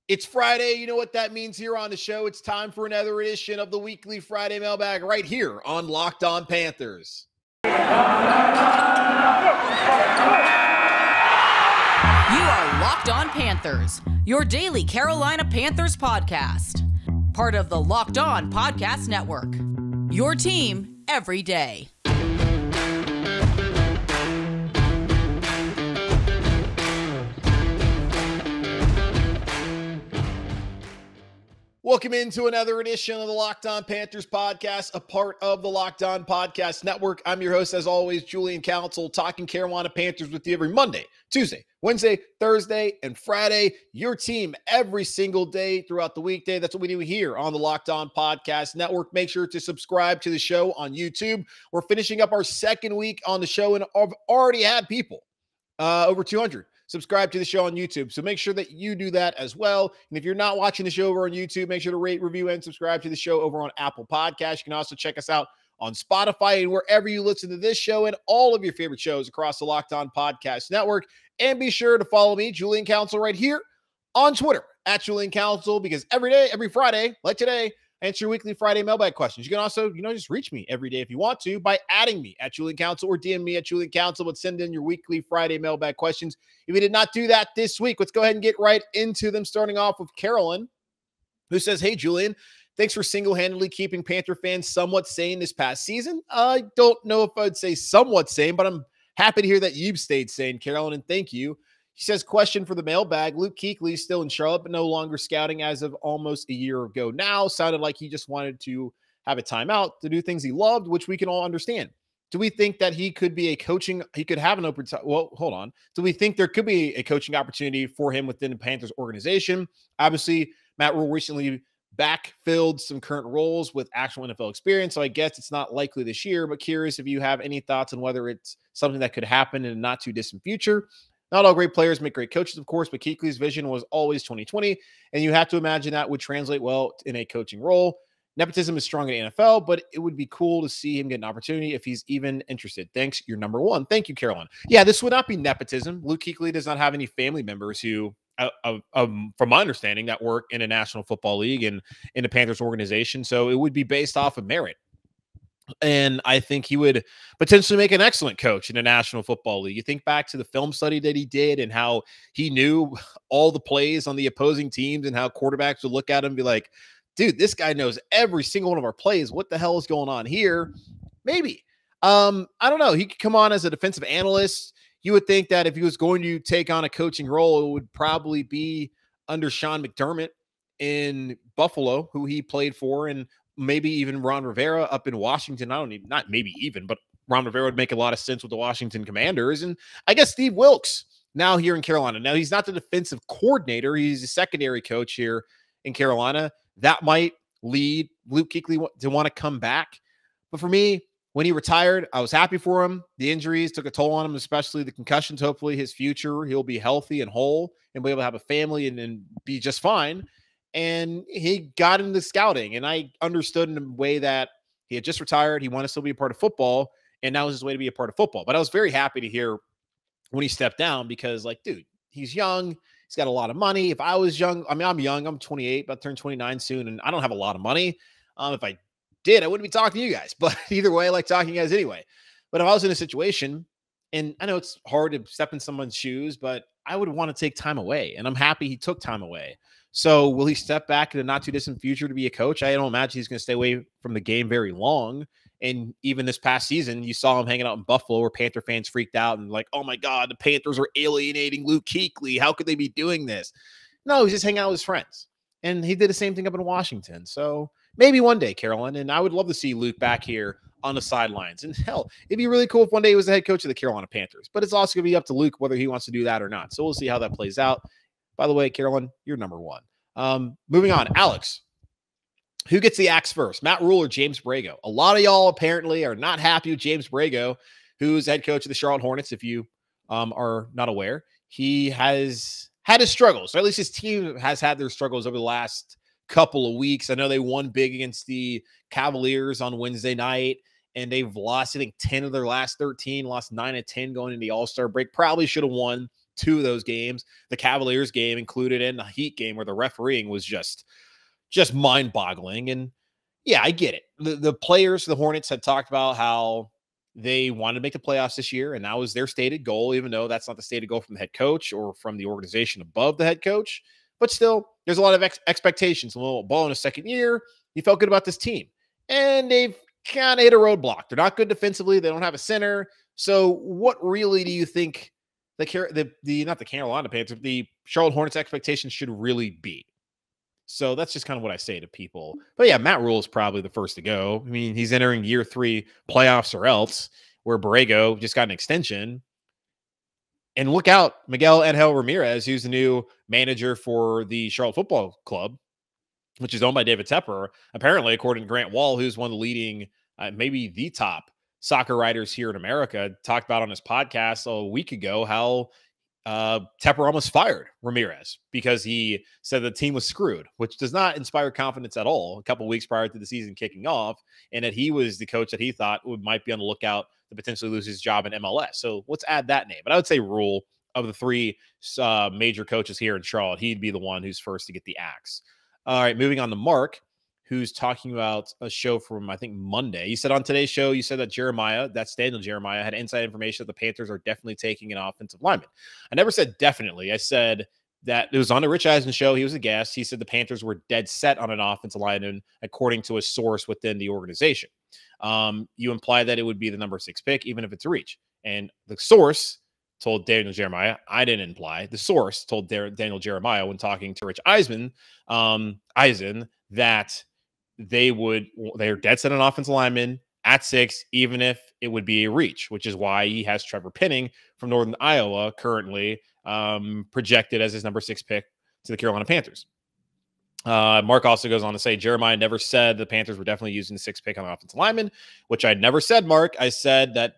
It's Friday. You know what that means here on the show. It's time for another edition of the Weekly Friday Mailbag right here on Locked On Panthers. You are Locked On Panthers, your daily Carolina Panthers podcast. Part of the Locked On Podcast Network. Your team every day. Welcome into another edition of the Locked On Panthers podcast, a part of the Locked On Podcast Network. I'm your host, as always, Julian Council, talking Carolina Panthers with you every Monday, Tuesday, Wednesday, Thursday, and Friday. Your team every single day throughout the weekday. That's what we do here on the Locked On Podcast Network. Make sure to subscribe to the show on YouTube. We're finishing up our second week on the show, and I've already had people, over 200. Subscribe to the show on YouTube. So make sure that you do that as well. And if you're not watching the show over on YouTube, make sure to rate, review, and subscribe to the show over on Apple Podcasts. You can also check us out on Spotify and wherever you listen to this show and all of your favorite shows across the Locked On Podcast Network. And be sure to follow me, Julian Council, right here on Twitter at Julian Council, because every day, every Friday, like today, I answer your weekly Friday mailbag questions. You can also, just reach me every day if you want to by adding me at Julian Council or DM me at Julian Council, but send in your weekly Friday mailbag questions. If you did not do that this week, let's go ahead and get right into them, starting off with Carolyn, who says, "Hey, Julian, thanks for single-handedly keeping Panther fans somewhat sane this past season. I don't know if I'd say somewhat sane, but I'm happy to hear that you've stayed sane, Carolyn, and thank you." He says, question for the mailbag. Luke Kuechly is still in Charlotte, but no longer scouting as of almost a year ago now. Sounded like he just wanted to have a timeout to do things he loved, which we can all understand. Do we think that he could be he could have an open time? Well, hold on. Do we think there could be a coaching opportunity for him within the Panthers organization? Obviously, Matt Rhule recently backfilled some current roles with actual NFL experience, so I guess it's not likely this year, but curious if you have any thoughts on whether it's something that could happen in a not too distant future. Not all great players make great coaches, of course, but Kuechly's vision was always 2020, and you have to imagine that would translate well in a coaching role. Nepotism is strong in the NFL, but it would be cool to see him get an opportunity if he's even interested. Thanks, you're number one. Thank you, Carolyn. Yeah, this would not be nepotism. Luke Kuechly does not have any family members who, from my understanding, that work in a National Football League and in the Panthers organization, so it would be based off of merit. And I think he would potentially make an excellent coach in the National Football League. You think back to the film study that he did and how he knew all the plays on the opposing teams and how quarterbacks would look at him and be like, dude, this guy knows every single one of our plays. What the hell is going on here? Maybe. I don't know. He could come on as a defensive analyst. You would think that if he was going to take on a coaching role, it would probably be under Sean McDermott in Buffalo, who he played for, and maybe even Ron Rivera up in Washington. Not maybe even, but Ron Rivera would make a lot of sense with the Washington Commanders. And I guess Steve Wilkes now here in Carolina. Now, he's not the defensive coordinator. He's a secondary coach here in Carolina. That might lead Luke Kuechly to want to come back. But for me, when he retired, I was happy for him. The injuries took a toll on him, especially the concussions. Hopefully his future, he'll be healthy and whole and be able to have a family and be just fine. And he got into scouting, and I understood in a way that he had just retired. He wanted to still be a part of football, and now was his way to be a part of football. But I was very happy to hear when he stepped down because, dude, he's young. He's got a lot of money. If I was young, I'm young. I'm 28, about to turn 29 soon, and I don't have a lot of money. If I did, I wouldn't be talking to you guys. But either way, I like talking to you guys anyway. But if I was in a situation, and I know it's hard to step in someone's shoes, but I would want to take time away, and I'm happy he took time away. So will he step back in the not too distant future to be a coach? I don't imagine he's going to stay away from the game very long. And even this past season, you saw him hanging out in Buffalo where Panther fans freaked out and like, oh my God, the Panthers are alienating Luke Kuechly. How could they be doing this? No, he's just hanging out with his friends. And he did the same thing up in Washington. So maybe one day, Carolyn, and I would love to see Luke back here on the sidelines. And hell, it'd be really cool if one day he was the head coach of the Carolina Panthers. But it's also going to be up to Luke whether he wants to do that or not. So we'll see how that plays out. By the way, Carolyn, you're number one. Moving on, Alex. Who gets the axe first, Matt Rhule or James Borrego? A lot of y'all apparently are not happy with James Borrego, who's head coach of the Charlotte Hornets. If you are not aware, he has had his struggles, or at least his team has had their struggles over the last couple of weeks. I know they won big against the Cavaliers on Wednesday night, and they've lost, I think, 10 of their last 13, lost 9 of 10 going into the All-Star break. Probably should have won two of those games, the Cavaliers game included in the Heat game where the refereeing was just mind-boggling. And yeah, I get it. The players, the Hornets, had talked about how they wanted to make the playoffs this year, and that was their stated goal, even though that's not the stated goal from the head coach or from the organization above the head coach. But still, there's a lot of expectations. A little ball in a second year. You felt good about this team. And they've kind of hit a roadblock. They're not good defensively. They don't have a center. So what really do you think not the Carolina Panthers, the Charlotte Hornets expectations should really be? So that's just kind of what I say to people. But yeah, Matt Rhule is probably the first to go. I mean, he's entering year 3 playoffs or else, where Borrego just got an extension. And look out, Miguel Ramirez, who's the new manager for the Charlotte Football Club, which is owned by David Tepper. Apparently, according to Grant Wall, who's one of the leading, maybe the top soccer writers here in America, talked about on his podcast a week ago how Tepper almost fired Ramirez because he said the team was screwed, which does not inspire confidence at all a couple of weeks prior to the season kicking off, and that he was the coach that he thought might be on the lookout to potentially lose his job in MLS. So let's add that name. But I would say Rhule, of the 3 major coaches here in Charlotte, he'd be the one who's first to get the axe. All right, moving on to Mark, who's talking about a show from, I think, Monday. He said on today's show, you said that that's Daniel Jeremiah, had inside information that the Panthers are definitely taking an offensive lineman. I never said definitely. I said that it was on the Rich Eisen show. He was a guest. He said the Panthers were dead set on an offensive lineman, according to a source within the organization. You imply that it would be the number 6 pick, even if it's a reach. And the source told Daniel Jeremiah, I didn't imply, the source told Daniel Jeremiah when talking to Rich Eisen, that they're dead set on offensive lineman at 6, even if it would be a reach, which is why he has Trevor Penning from Northern Iowa currently projected as his number 6 pick to the Carolina Panthers. Mark also goes on to say Jeremiah never said the Panthers were definitely using the 6th pick on offensive lineman, which I never said, Mark. I said that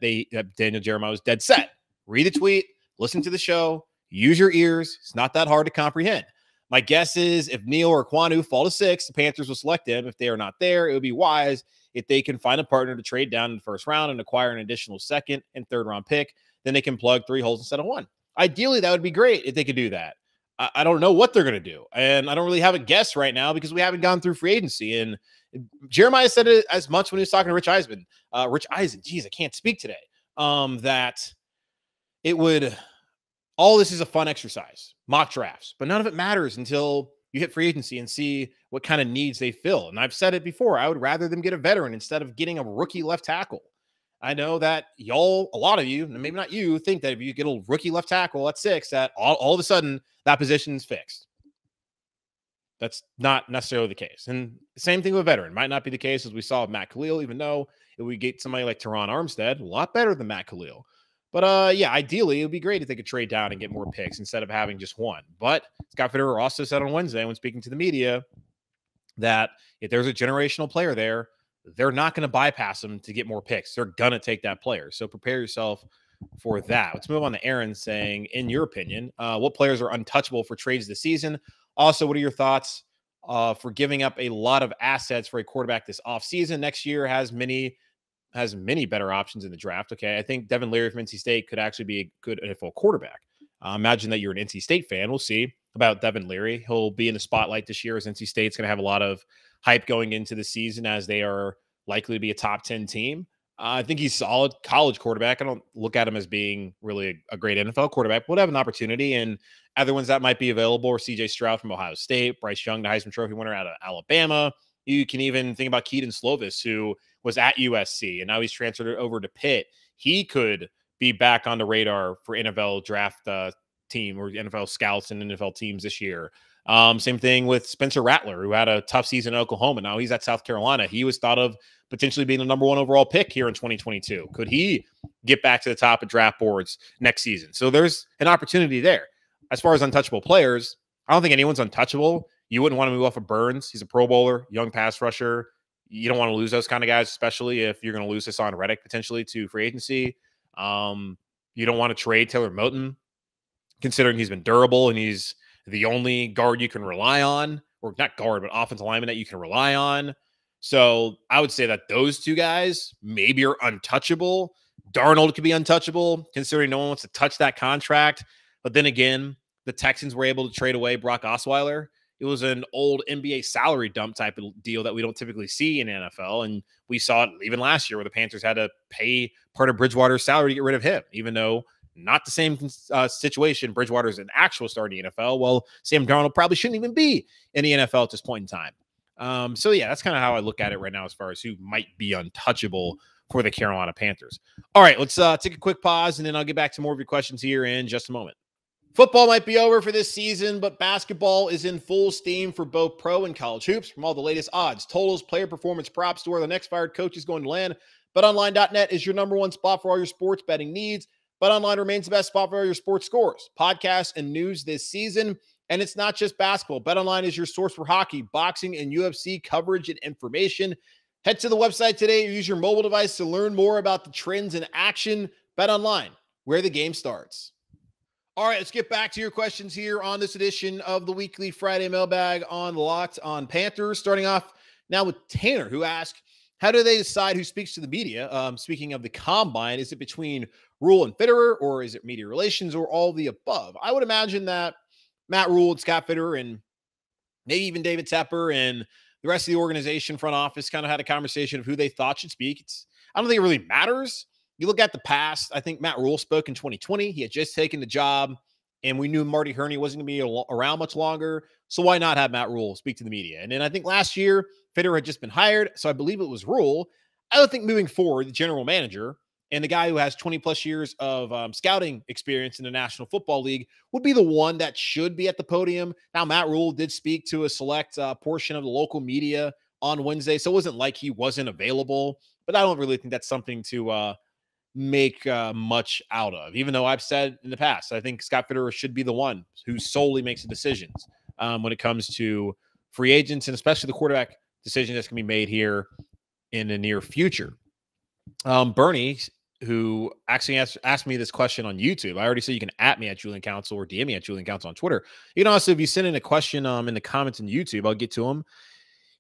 Daniel Jeremiah was dead set. Read the tweet, listen to the show, use your ears. It's not that hard to comprehend. My guess is if Neal or Kwanu fall to 6, the Panthers will select him. If they are not there, it would be wise if they can find a partner to trade down in the first round and acquire an additional 2nd and 3rd round pick. Then they can plug 3 holes instead of 1. Ideally, that would be great if they could do that. I don't know what they're going to do. And I don't really have a guess right now because we haven't gone through free agency. And Jeremiah said it as much when he was talking to Rich Eisen. Geez, I can't speak today. That it would, all this is a fun exercise, mock drafts, but none of it matters until you hit free agency and see what kind of needs they fill. And I've said it before, I would rather them get a veteran instead of getting a rookie left tackle. I know that a lot of you, maybe not you, think that if you get a rookie left tackle at 6, that all of a sudden that position is fixed. That's not necessarily the case. And same thing with veteran. Might not be the case as we saw with Matt Khalil, even though if we get somebody like Teron Armstead, a lot better than Matt Khalil. But yeah, ideally, it would be great if they could trade down and get more picks instead of having just 1. But Scott Fitterer also said on Wednesday when speaking to the media that if there's a generational player there, they're not going to bypass them to get more picks. They're going to take that player. So prepare yourself for that. Let's move on to Aaron saying, in your opinion, what players are untouchable for trades this season? Also, what are your thoughts for giving up a lot of assets for a quarterback this offseason? Next year has many better options in the draft. Okay, I think Devin Leary from NC State could actually be a good NFL quarterback. Imagine that you're an NC State fan. We'll see about Devin Leary. He'll be in the spotlight this year as NC State's going to have a lot of hype going into the season as they are likely to be a top 10 team. I think he's a solid college quarterback. I don't look at him as being really a great NFL quarterback. We'll have an opportunity, and other ones that might be available are C.J. Stroud from Ohio State, Bryce Young, the Heisman Trophy winner out of Alabama. You can even think about Keaton Slovis, who was at USC, and now he's transferred over to Pitt. He could be back on the radar for NFL draft team or NFL scouts and NFL teams this year. Same thing with Spencer Rattler, who had a tough season in Oklahoma. Now he's at South Carolina. He was thought of potentially being the number 1 overall pick here in 2022. Could he get back to the top of draft boards next season? So there's an opportunity there. As far as untouchable players, I don't think anyone's untouchable. You wouldn't want to move off of Burns. He's a Pro Bowler, young pass rusher. You don't want to lose those kind of guys, especially if you're going to lose Haason Reddick potentially to free agency. You don't want to trade Taylor Moton, considering he's been durable and he's the only guard you can rely on, or not guard, but offensive lineman that you can rely on. So I would say that those 2 guys maybe are untouchable. Darnold could be untouchable, considering no one wants to touch that contract. But then again, the Texans were able to trade away Brock Osweiler. It was an old NBA salary dump type of deal that we don't typically see in NFL. And we saw it even last year where the Panthers had to pay part of Bridgewater's salary to get rid of him, even though not the same situation. Bridgewater's an actual starter in the NFL. Well, Sam Darnold probably shouldn't even be in the NFL at this point in time. So, yeah, that's kind of how I look at it right now as far as who might be untouchable for the Carolina Panthers. All right, let's take a quick pause, and then I'll get back to more of your questions here in just a moment. Football might be over for this season, but basketball is in full steam for both pro and college hoops. From all the latest odds, totals, player performance props to where the next fired coach is going to land, BetOnline.net is your number one spot for all your sports betting needs. BetOnline remains the best spot for all your sports scores, podcasts, and news this season. And it's not just basketball. BetOnline is your source for hockey, boxing, and UFC coverage and information. Head to the website today or use your mobile device to learn more about the trends in action. BetOnline, where the game starts. All right, let's get back to your questions here on this edition of the Weekly Friday Mailbag on Locked On Panthers. Starting off now with Tanner, who asked, how do they decide who speaks to the media? Speaking of the combine, is it between Rhule and Fitterer, or is it media relations, or all the above? I would imagine that Matt Rhule and Scott Fitterer and maybe even David Tepper and the rest of the organization front office kind of had a conversation of who they thought should speak. I don't think it really matters. You look at the past, I think Matt Rhule spoke in 2020. He had just taken the job, and we knew Marty Herney wasn't going to be around much longer. So why not have Matt Rhule speak to the media? And then I think last year, Fitterer had just been hired, so I believe it was Rhule. I don't think moving forward, the general manager and the guy who has 20-plus years of scouting experience in the National Football League would be the one that should be at the podium. Now, Matt Rhule did speak to a select portion of the local media on Wednesday, so it wasn't like he wasn't available. But I don't really think that's something to make much out of, even though I've said in the past, I think Scott Fitterer should be the one who solely makes the decisions when it comes to free agents and especially the quarterback decision that's going to be made here in the near future. Bernie, who actually asked me this question on YouTube. I already said you can @ me at Julian Council or DM me at Julian Council on Twitter. You can also, if you send in a question in the comments on YouTube, I'll get to him.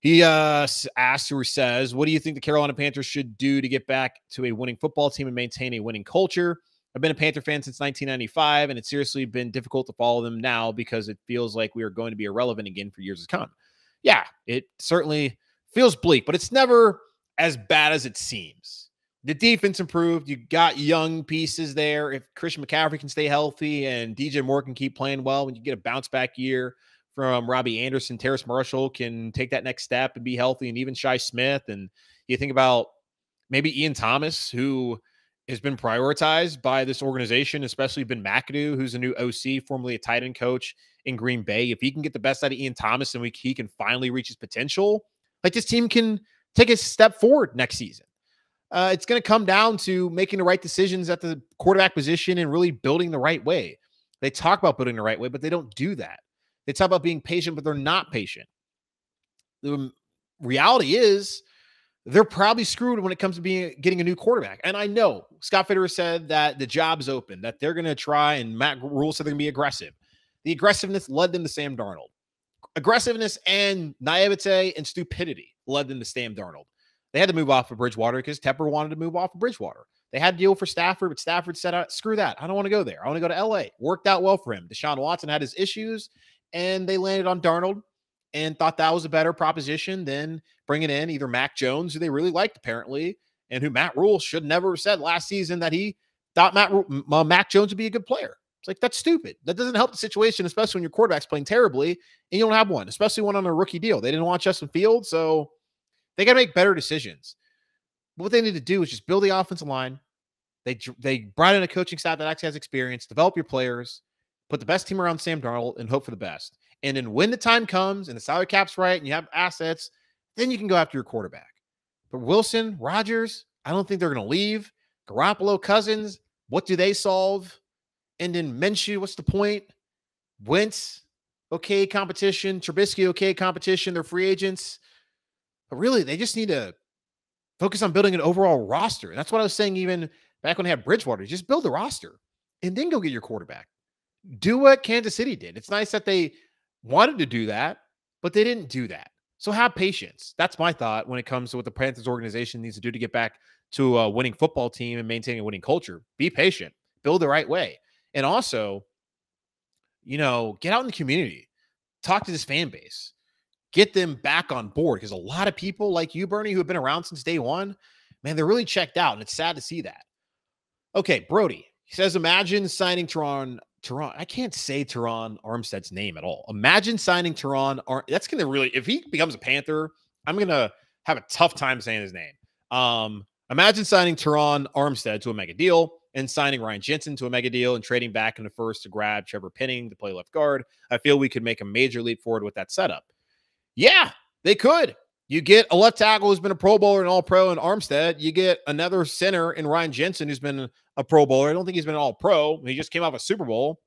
He asks or says, what do you think the Carolina Panthers should do to get back to a winning football team and maintain a winning culture? I've been a Panther fan since 1995, and it's seriously been difficult to follow them now because it feels like we are going to be irrelevant again for years to come. Yeah, it certainly feels bleak, but it's never as bad as it seems. The defense improved. You got young pieces there. If Christian McCaffrey can stay healthy and DJ Moore can keep playing well, when you get a bounce back year from Robbie Anderson, Terrace Marshall can take that next step and be healthy, and even Shi Smith. And you think about maybe Ian Thomas, who has been prioritized by this organization, especially Ben McAdoo, who's a new OC, formerly a tight end coach in Green Bay. If he can get the best out of Ian Thomas and he can finally reach his potential, like this team can take a step forward next season. It's going to come down to making the right decisions at the quarterback position and really building the right way. They talk about building the right way, but they don't do that. They talk about being patient, but they're not patient. The reality is they're probably screwed when it comes to getting a new quarterback. And I know Scott Fitterer said that the job is open, that they're going to try, and Matt Rhule said they're going to be aggressive. The aggressiveness led them to Sam Darnold. Aggressiveness and naivete and stupidity led them to Sam Darnold. They had to move off of Bridgewater because Tepper wanted to move off of Bridgewater. They had to deal for Stafford, but Stafford said, screw that. I don't want to go there. I want to go to L.A. Worked out well for him. Deshaun Watson had his issues, and they landed on Darnold and thought that was a better proposition than bringing in either Mac Jones, who they really liked apparently, and who Matt Rhule should never have said last season that he thought Mac Jones would be a good player. It's like, that's stupid. That doesn't help the situation, especially when your quarterback's playing terribly and you don't have one, especially one on a rookie deal. They didn't want Justin Fields, so they got to make better decisions. But what they need to do is just build the offensive line. They brought in a coaching staff that actually has experience, develop your players, put the best team around Sam Darnold, and hope for the best. And then when the time comes and the salary cap's right and you have assets, then you can go after your quarterback. But Wilson, Rodgers, I don't think they're going to leave. Garoppolo, Cousins, what do they solve? And then Minshew, what's the point? Wentz, okay competition. Trubisky, okay competition. They're free agents. But really, they just need to focus on building an overall roster. And that's what I was saying even back when they had Bridgewater. Just build the roster and then go get your quarterback. Do what Kansas City did. It's nice that they wanted to do that, but they didn't do that. So have patience. That's my thought when it comes to what the Panthers organization needs to do to get back to a winning football team and maintain a winning culture. Be patient. Build the right way. And also, get out in the community, talk to this fan base, get them back on board. Because a lot of people like you, Bernie, who have been around since day one, man, they're really checked out, and it's sad to see that. Okay, Brody, he says, imagine signing Teron. I can't say Teron Armstead's name at all. Imagine signing Teron. That's going to really, if he becomes a Panther, I'm going to have a tough time saying his name. Imagine signing Teron Armstead to a mega deal and signing Ryan Jensen to a mega deal and trading back in the first to grab Trevor Penning to play left guard. I feel we could make a major leap forward with that setup. Yeah, they could. You get a left tackle who's been a Pro Bowler and All-Pro in Armstead. You get another center in Ryan Jensen who's been a Pro Bowler. I don't think he's been an All-Pro. He just came off a Super Bowl.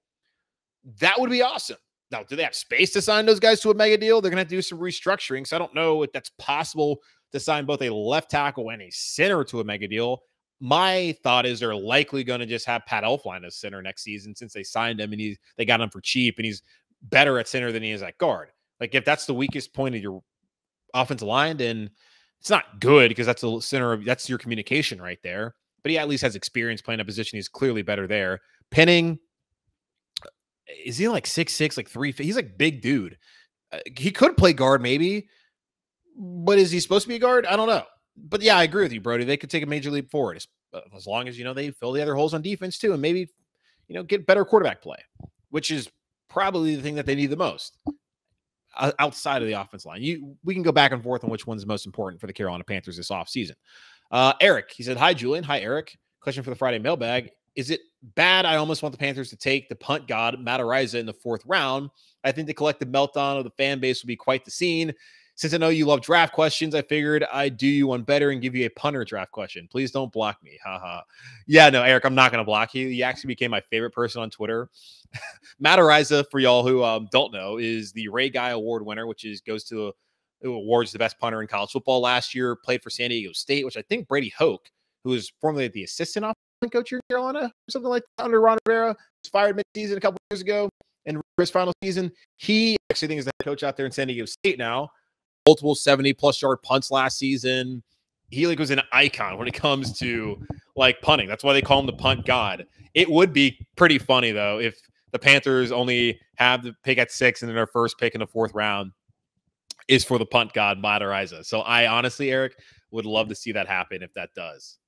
That would be awesome. Now, do they have space to sign those guys to a mega deal? They're going to have to do some restructuring. So I don't know if that's possible to sign both a left tackle and a center to a mega deal. My thought is they're likely going to just have Pat Elflein as center next season since they signed him and they got him for cheap and he's better at center than he is at guard. Like if that's the weakest point of your offensive line, then it's not good because that's the center of that's your communication right there. But he at least has experience playing a position. He's clearly better there. Penning, is he like 6'6", like 3 feet? He's like big dude. He could play guard maybe, but is he supposed to be a guard? I don't know. But yeah, I agree with you, Brody. They could take a major leap forward as long as, they fill the other holes on defense too. And maybe, get better quarterback play, which is probably the thing that they need the most outside of the offense line. We can go back and forth on which one's the most important for the Carolina Panthers this offseason. Eric, he said, hi, Julian. Hi, Eric. Question for the Friday mailbag. Is it bad? I almost want the Panthers to take the punt god, Matt Rhule, in the 4th round. I think the collective meltdown of the fan base will be quite the scene. Since I know you love draft questions, I figured I'd do you one better and give you a punter draft question. Please don't block me. Haha. Yeah, no, Eric, I'm not going to block you. You actually became my favorite person on Twitter. Matt Rhule, for y'all who don't know, is the Ray Guy Award winner, which goes to awards the best punter in college football last year, played for San Diego State, which I think Brady Hoke, who was formerly the assistant offensive coach here in Carolina, or something like that under Ron Rivera, was fired mid-season a couple years ago, and his final season, he actually thinks is the coach out there in San Diego State now. Multiple 70-plus yard punts last season. He was an icon when it comes to punting. That's why they call him the punt god. It would be pretty funny though if the Panthers only have the pick at 6 and then their first pick in the 4th round is for the punt god, Matt Rhule. So I honestly, Eric, would love to see that happen if that does.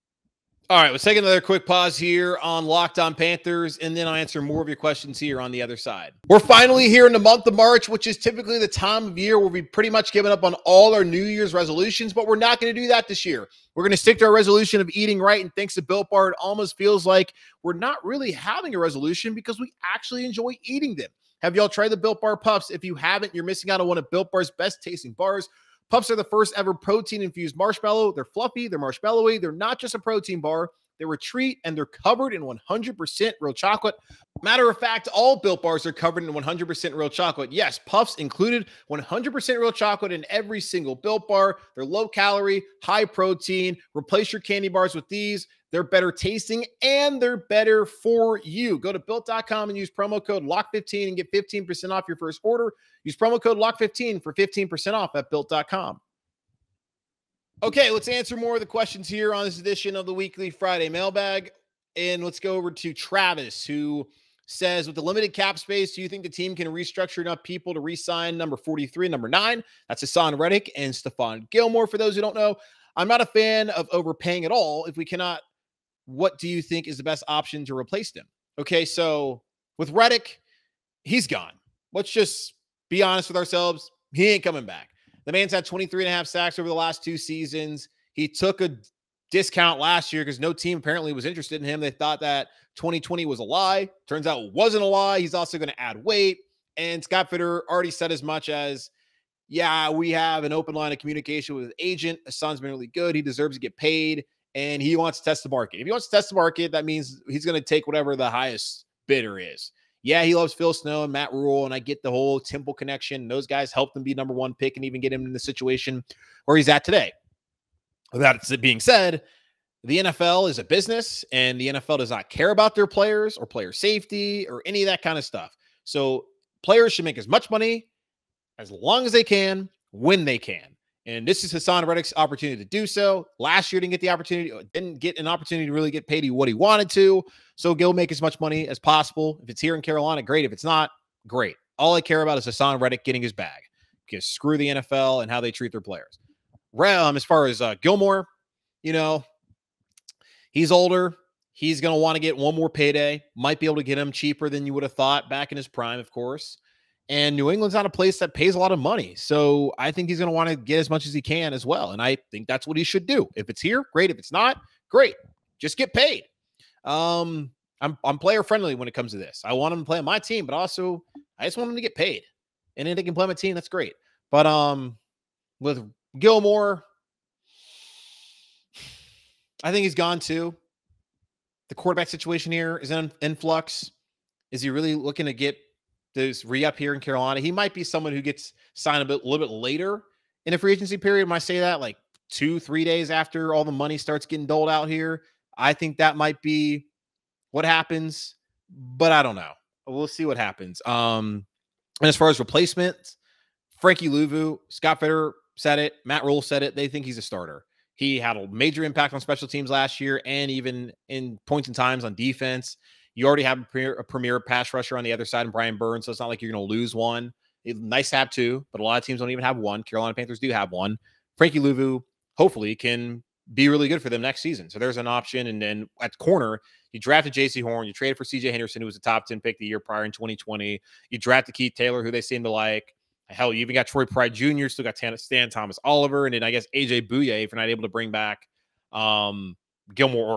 All right, let's take another quick pause here on Locked On Panthers, and then I'll answer more of your questions here on the other side. We're finally here in the month of March, which is typically the time of year where we've pretty much given up on all our New Year's resolutions, but we're not going to do that this year. We're going to stick to our resolution of eating right, and thanks to Built Bar, it almost feels like we're not really having a resolution because we actually enjoy eating them. Have y'all tried the Built Bar Puffs? If you haven't, you're missing out on one of Built Bar's best-tasting bars. Puffs are the first ever protein-infused marshmallow. They're fluffy, they're marshmallowy, they're not just a protein bar. They're a treat, and they're covered in 100% real chocolate. Matter of fact, all Built Bars are covered in 100% real chocolate. Yes, Puffs included 100% real chocolate in every single Built Bar. They're low-calorie, high-protein. Replace your candy bars with these. They're better tasting, and they're better for you. Go to Built.com and use promo code LOCK15 and get 15% off your first order. Use promo code LOCK15 for 15% off at Built.com. Okay, let's answer more of the questions here on this edition of the Weekly Friday Mailbag. And let's go over to Travis, who says, with the limited cap space, do you think the team can restructure enough people to re-sign number 43 and number 9? That's Haason Reddick and Stephon Gilmore. For those who don't know, I'm not a fan of overpaying at all. If we cannot, what do you think is the best option to replace them? Okay, so with Reddick, he's gone. Let's just be honest with ourselves. He ain't coming back. The man's had 23.5 sacks over the last 2 seasons. He took a discount last year because no team apparently was interested in him. They thought that 2020 was a lie. Turns out it wasn't a lie. He's also going to add weight. And Scott Fitterer already said as much as, yeah, we have an open line of communication with his agent. Haason's been really good. He deserves to get paid, and he wants to test the market. If he wants to test the market, that means he's going to take whatever the highest bidder is. Yeah, he loves Phil Snow and Matt Rhule, and I get the whole Temple connection. Those guys helped him be number 1 pick and even get him in the situation where he's at today. That being said, the NFL is a business, and the NFL does not care about their players or player safety or any of that kind of stuff. So players should make as much money as long as they can, when they can. And this is Haason Reddick's opportunity to do so. Last year, didn't get an opportunity to really get paid what he wanted to. So go make as much money as possible. If it's here in Carolina, great. If it's not, Great. All I care about is Haason Reddick getting his bag. Because screw the NFL and how they treat their players. As far as Gilmore, he's older. He's going to want to get one more payday. Might be able to get him cheaper than you would have thought back in his prime, of course. And New England's not a place that pays a lot of money. So I think he's going to want to get as much as he can as well. And I think that's what he should do. If it's here, great. If it's not, great. Just get paid. I'm player friendly when it comes to this. I want him to play on my team, but also I just want him to get paid. And if they can play on my team, that's great. But with Gilmore, I think he's gone too. The quarterback situation here is in flux. Is he really looking to get this re-up here in Carolina? He might be someone who gets signed a little bit later in the free agency period. When I say that, like 2-3 days after all the money starts getting doled out here, I think that might be what happens, but I don't know. We'll see what happens. And as far as replacements, Frankie Louvu, Scott Fitterer said it, Matt Rhule said it. They think he's a starter. He had a major impact on special teams last year and even in points and times on defense. You already have a premier pass rusher on the other side in Brian Burns, so it's not like you're going to lose one. It's nice to have two, but a lot of teams don't even have one. Carolina Panthers do have one. Frankie Louvu, hopefully, can be really good for them next season. So there's an option. And then at corner, you drafted J.C. Horn. You traded for C.J. Henderson, who was a top 10 pick the year prior in 2020. You drafted Keith Taylor, who they seem to like. Hell, you even got Troy Pride Jr., still got Stan Thomas Oliver, and then I guess A.J. Bouye, if you're not able to bring back Gilmore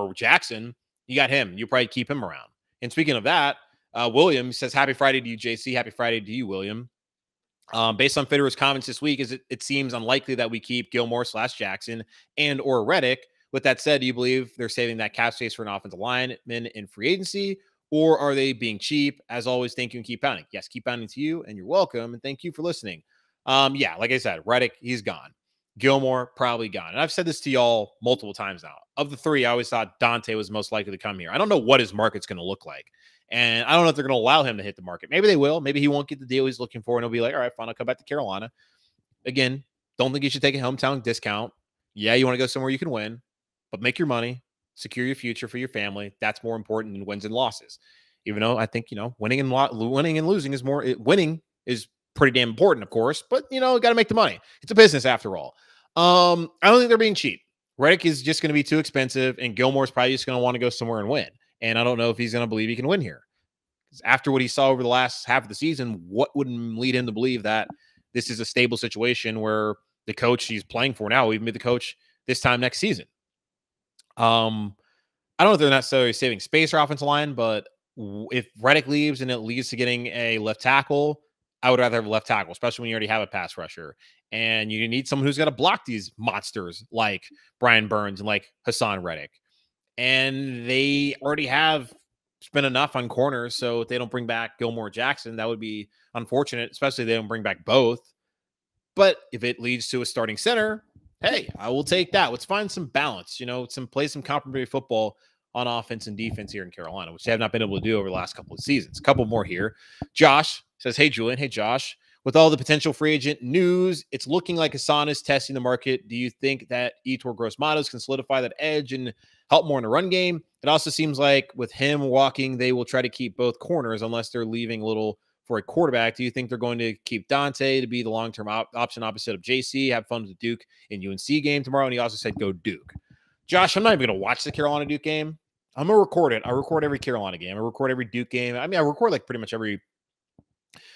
or Jackson, you got him. You probably keep him around. And speaking of that, William says, happy Friday to you, JC. Happy Friday to you, William. Based on Fitterer's comments this week, it seems unlikely that we keep Gilmore / Jackson and or Reddick. With that said, do you believe they're saving that cap space for an offensive lineman in free agency, or are they being cheap? As always, thank you and keep pounding. Yes, keep pounding to you, and you're welcome, and thank you for listening. Yeah, like I said, Reddick, he's gone. Gilmore, probably gone. And I've said this to y'all multiple times now. Of the three, I always thought Dante was most likely to come here. I don't know what his market's going to look like. And I don't know if they're going to allow him to hit the market. Maybe they will. Maybe he won't get the deal he's looking for, and he'll be like, all right, fine, I'll come back to Carolina. Again, don't think you should take a hometown discount. Yeah, you want to go somewhere you can win, but make your money, secure your future for your family. That's more important than wins and losses. Even though I think, winning and losing is more, winning is pretty damn important, of course, but, got to make the money. It's a business after all. I don't think they're being cheap. Reddick is just going to be too expensive, and Gilmore's probably just going to want to go somewhere and win. And I don't know if he's going to believe he can win here. After what he saw over the last half of the season, what would lead him to believe that this is a stable situation where the coach he's playing for now will even be the coach this time next season? I don't know if they're necessarily saving space or offensive line, but if Reddick leaves and it leads to getting a left tackle, I would rather have a left tackle, especially when you already have a pass rusher. And you need someone who's got to block these monsters like Brian Burns and like Haason Reddick. And they already have spent enough on corners, so if they don't bring back Gilmore Jackson, that would be unfortunate, especially if they don't bring back both. But if it leads to a starting center, hey, I will take that. Let's find some balance, play some complementary football on offense and defense here in Carolina, which they have not been able to do over the last couple of seasons. A couple more here. Josh says, hey, Julian. Hey, Josh. With all the potential free agent news, it's looking like Haason is testing the market. Do you think that Yetur Gross-Matos can solidify that edge and help more in the run game? It also seems like with him walking, they will try to keep both corners unless they're leaving a little for a quarterback. Do you think they're going to keep Dante to be the long-term option opposite of JC? Have fun with the Duke and UNC game tomorrow. And he also said, go Duke. Josh, I'm not even going to watch the Carolina Duke game. I'm going to record it. I record every Carolina game. I record every Duke game. I record like pretty much every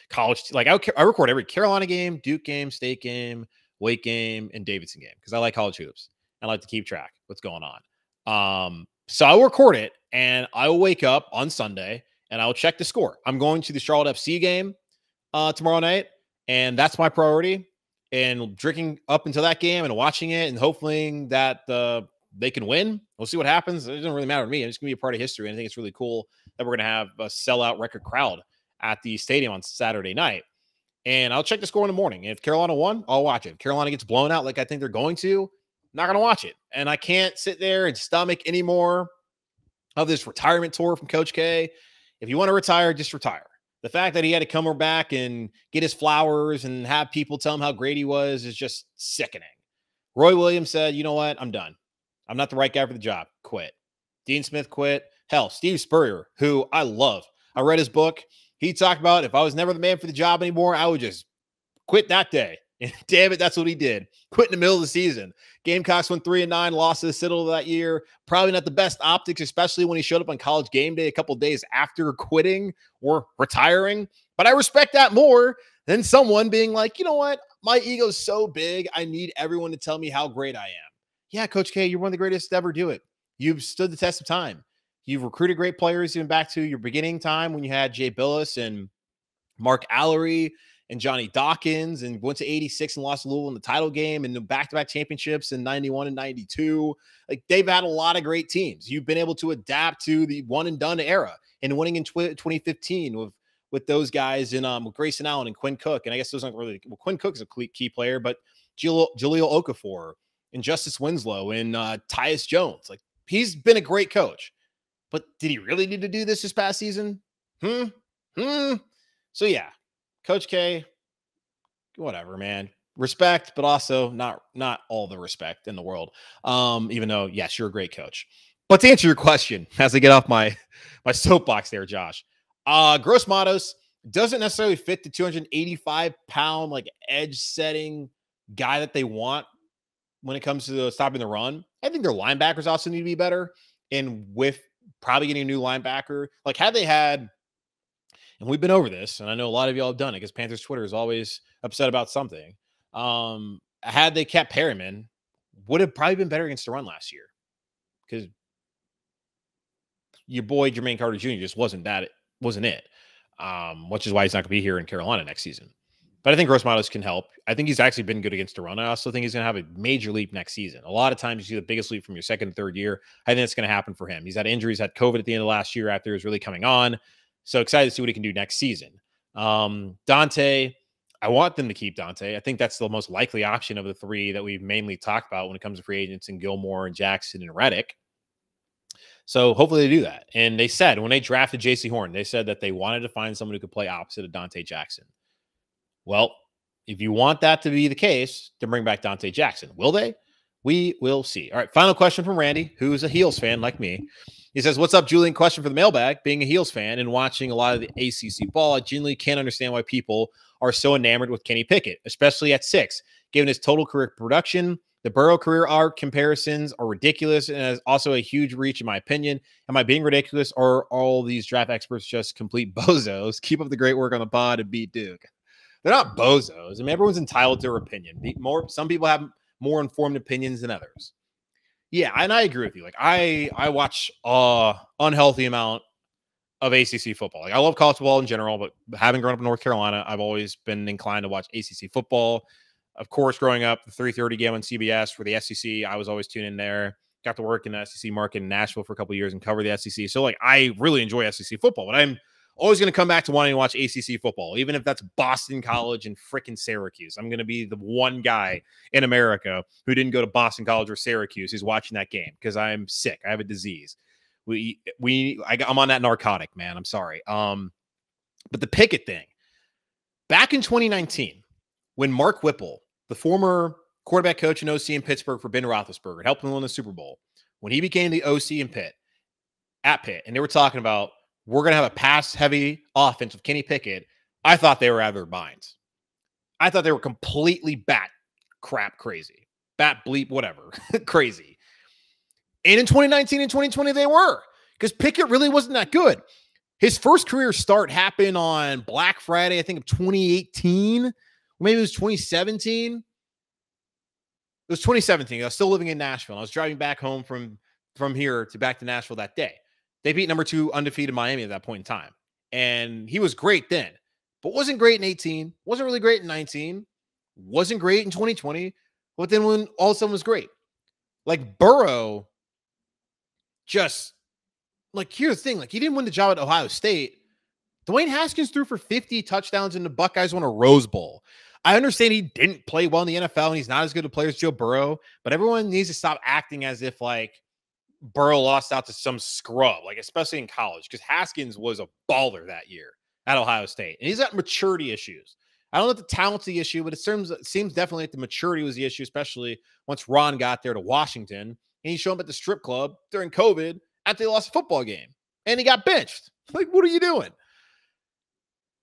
college. Like I record every Carolina game, Duke game, State game, Wake game, and Davidson game because I like college hoops. I like to keep track of what's going on. So I'll record it, and I will wake up on Sunday, and I will check the score. I'm going to the Charlotte FC game tomorrow night, and that's my priority. And drinking up until that game and watching it and hoping that they can win. We'll see what happens. It doesn't really matter to me. It's going to be a part of history, and I think it's really cool that we're going to have a sellout record crowd at the stadium on Saturday night. And I'll check the score in the morning. If Carolina won, I'll watch it. If Carolina gets blown out like I think they're going to, not going to watch it. And I can't sit there and stomach any more of this retirement tour from Coach K. If you want to retire, just retire. The fact that he had to come back and get his flowers and have people tell him how great he was is just sickening. Roy Williams said, you know what? I'm done. I'm not the right guy for the job. Quit. Dean Smith quit. Hell, Steve Spurrier, who I love. I read his book. He talked about, if I was never the man for the job anymore, I would just quit that day. And damn it, that's what he did. Quit in the middle of the season. Gamecocks went 3-9, lost to the Citadel that year. Probably not the best optics, especially when he showed up on College game day a couple days after quitting or retiring. But I respect that more than someone being like, you know what? My ego's so big, I need everyone to tell me how great I am. Yeah, Coach K, you're one of the greatest to ever do it. You've stood the test of time. You've recruited great players, even back to your beginning time when you had Jay Billis and Mark Allery and Johnny Dawkins, and went to 86 and lost to Louisville in the title game, and the back-to-back championships in 91 and 92. Like, they've had a lot of great teams. You've been able to adapt to the one-and-done era and winning in 2015 with those guys in with Grayson Allen and Quinn Cook. And I guess those aren't really – well, Quinn Cook is a key player, but Jaleel Okafor and Justice Winslow and Tyus Jones. Like, he's been a great coach. But did he really need to do this past season? So, yeah. Coach K, whatever, man. Respect, but also not all the respect in the world. Even though, yes, you're a great coach. But to answer your question, as I get off my soapbox there, Josh, Gross Matos doesn't necessarily fit the 285-pound like edge-setting guy that they want when it comes to stopping the run. I think their linebackers also need to be better. And with probably getting a new linebacker, like had they had, and we've been over this, and I know a lot of y'all have done it because Panthers Twitter is always upset about something. Had they kept Perryman, would have probably been better against the run last year because your boy Jermaine Carter Jr. just wasn't it, which is why he's not going to be here in Carolina next season. But I think Gross Matos can help. I think he's actually been good against the run. I also think he's going to have a major leap next season. A lot of times you see the biggest leap from your second and third year. I think that's going to happen for him. He's had injuries, had COVID at the end of last year after he was really coming on. So excited to see what he can do next season. Dante, I want them to keep Dante. I think that's the most likely option of the three that we've mainly talked about when it comes to free agents and Gilmore and Jackson and Reddick. So hopefully they do that. And they said when they drafted J.C. Horn, they said that they wanted to find someone who could play opposite of Dante Jackson. Well, if you want that to be the case, then bring back Dante Jackson. Will they? We will see. All right, final question from Randy, who's a Heels fan like me. He says, what's up, Julian? Question for the mailbag. Being a Heels fan and watching a lot of the ACC ball, I genuinely can't understand why people are so enamored with Kenny Pickett, especially at 6. Given his total career production, the Burrow career arc comparisons are ridiculous and is also a huge reach, in my opinion. Am I being ridiculous, or are all these draft experts just complete bozos? Keep up the great work on the pod and beat Duke. They're not bozos. I mean, everyone's entitled to their opinion. Some people have more informed opinions than others. Yeah, and I agree with you. Like, I watch unhealthy amount of ACC football. Like, I love college football in general, but having grown up in North Carolina, I've always been inclined to watch ACC football. Of course, growing up, the 3:30 game on CBS for the SEC, I was always tuning in there. Got to work in the SEC market in Nashville for a couple of years and cover the SEC. So, like, I really enjoy SEC football, but I'm always going to come back to wanting to watch ACC football, even if that's Boston College and freaking Syracuse. I'm going to be the one guy in America who didn't go to Boston College or Syracuse who's watching that game because I'm sick. I have a disease. I'm on that narcotic, man. I'm sorry. But the Pickett thing, back in 2019, when Mark Whipple, the former quarterback coach and OC in Pittsburgh for Ben Roethlisberger, helped him win the Super Bowl, when he became the OC in Pitt, and they were talking about, we're going to have a pass-heavy offense with Kenny Pickett, I thought they were out of their minds. I thought they were completely bat crap crazy. Bat bleep, whatever. Crazy. And in 2019 and 2020, they were. Because Pickett really wasn't that good. His first career start happened on Black Friday, I think, of 2018. Or maybe it was 2017. It was 2017. I was still living in Nashville. I was driving back home from here to back to Nashville that day. They beat number 2 undefeated Miami at that point in time. And he was great then, but wasn't great in 18, wasn't really great in 19, wasn't great in 2020, but then when all of a sudden was great. Like Burrow, just, like, here's the thing, like, he didn't win the job at Ohio State. Dwayne Haskins threw for 50 touchdowns and the Buckeyes won a Rose Bowl. I understand he didn't play well in the NFL and he's not as good a player as Joe Burrow, but everyone needs to stop acting as if, like, Burrow lost out to some scrub, like, especially in college, because Haskins was a baller that year at Ohio State. And he's got maturity issues. I don't know if the talent's the issue, but it seems definitely like the maturity was the issue, especially once Ron got there to Washington. And he showed up at the strip club during COVID after they lost a football game. And he got benched. Like, what are you doing?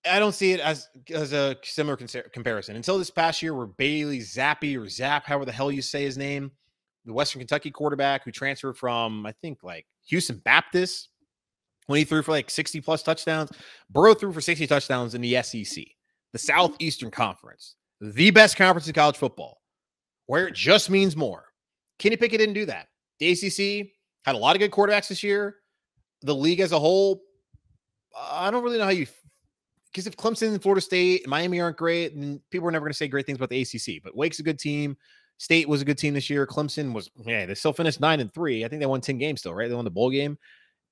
I don't see it as a similar comparison. Until this past year where Bailey Zappi or Zapp, however the hell you say his name, the Western Kentucky quarterback who transferred from, I think, like Houston Baptist, when he threw for like 60 plus touchdowns. Burrow threw for 60 touchdowns in the SEC, the Southeastern Conference, the best conference in college football, where it just means more. Kenny Pickett didn't do that. The ACC had a lot of good quarterbacks this year. The league as a whole, I don't really know how you, because if Clemson and Florida State and Miami aren't great, then people are never going to say great things about the ACC. But Wake's a good team. State was a good team this year. Clemson was, they still finished 9-3. I think they won 10 games still, right? They won the bowl game.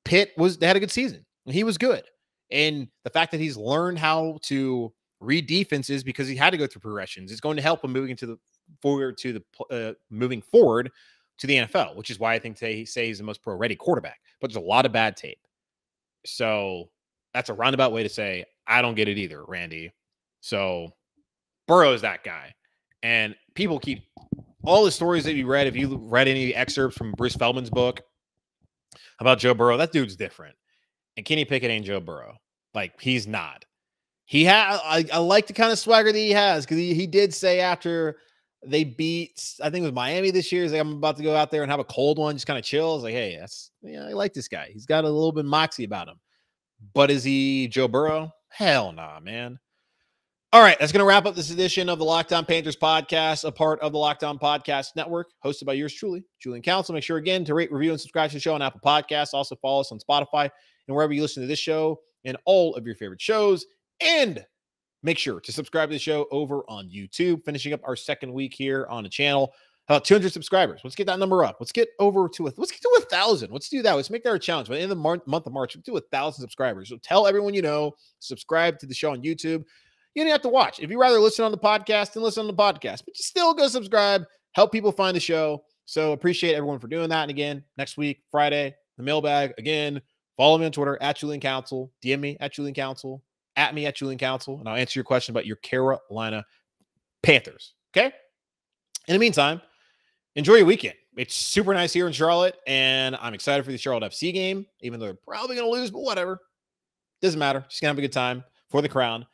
Pitt they had a good season, and he was good. And the fact that he's learned how to read defenses because he had to go through progressions is going to help him moving forward to the NFL, which is why I think they say he's the most pro-ready quarterback. But there's a lot of bad tape. So that's a roundabout way to say I don't get it either, Randy. So Burrow is that guy. And people keep all the stories that you read, if you read any excerpts from Bruce Feldman's book about Joe Burrow, that dude's different. And Kenny Pickett ain't Joe Burrow. Like, he's not. I like the kind of swagger that he has, because he did say after they beat, I think it was Miami this year, he's like, I'm about to go out there and have a cold one, just kind of chill. I was like, hey, I like this guy. He's got a little bit of moxie about him. But is he Joe Burrow? Hell nah, man. All right, that's going to wrap up this edition of the Locked On Panthers podcast, a part of the Locked On Podcast Network, hosted by yours truly, Julian Council. Make sure, again, to rate, review, and subscribe to the show on Apple Podcasts. Also, follow us on Spotify and wherever you listen to this show and all of your favorite shows. And make sure to subscribe to the show over on YouTube. Finishing up our second week here on the channel. About 200 subscribers. Let's get that number up. Let's get to 1,000. Let's do that. Let's make that our challenge. But in the month of March, we'll do 1,000 subscribers. So tell everyone you know, subscribe to the show on YouTube. You don't have to watch. If you rather listen on the podcast, then listen on the podcast. But you still go subscribe. Help people find the show. So appreciate everyone for doing that. And again, next week, Friday, the mailbag. Again, follow me on Twitter, @JulianCouncil. DM me @JulianCouncil. Me @JulianCouncil. And I'll answer your question about your Carolina Panthers. Okay? In the meantime, enjoy your weekend. It's super nice here in Charlotte. And I'm excited for the Charlotte FC game, even though they're probably going to lose, but whatever. Doesn't matter. Just going to have a good time for the crown.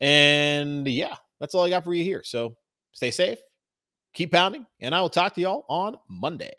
And yeah, that's all I got for you here. So stay safe, keep pounding, and I will talk to y'all on Monday.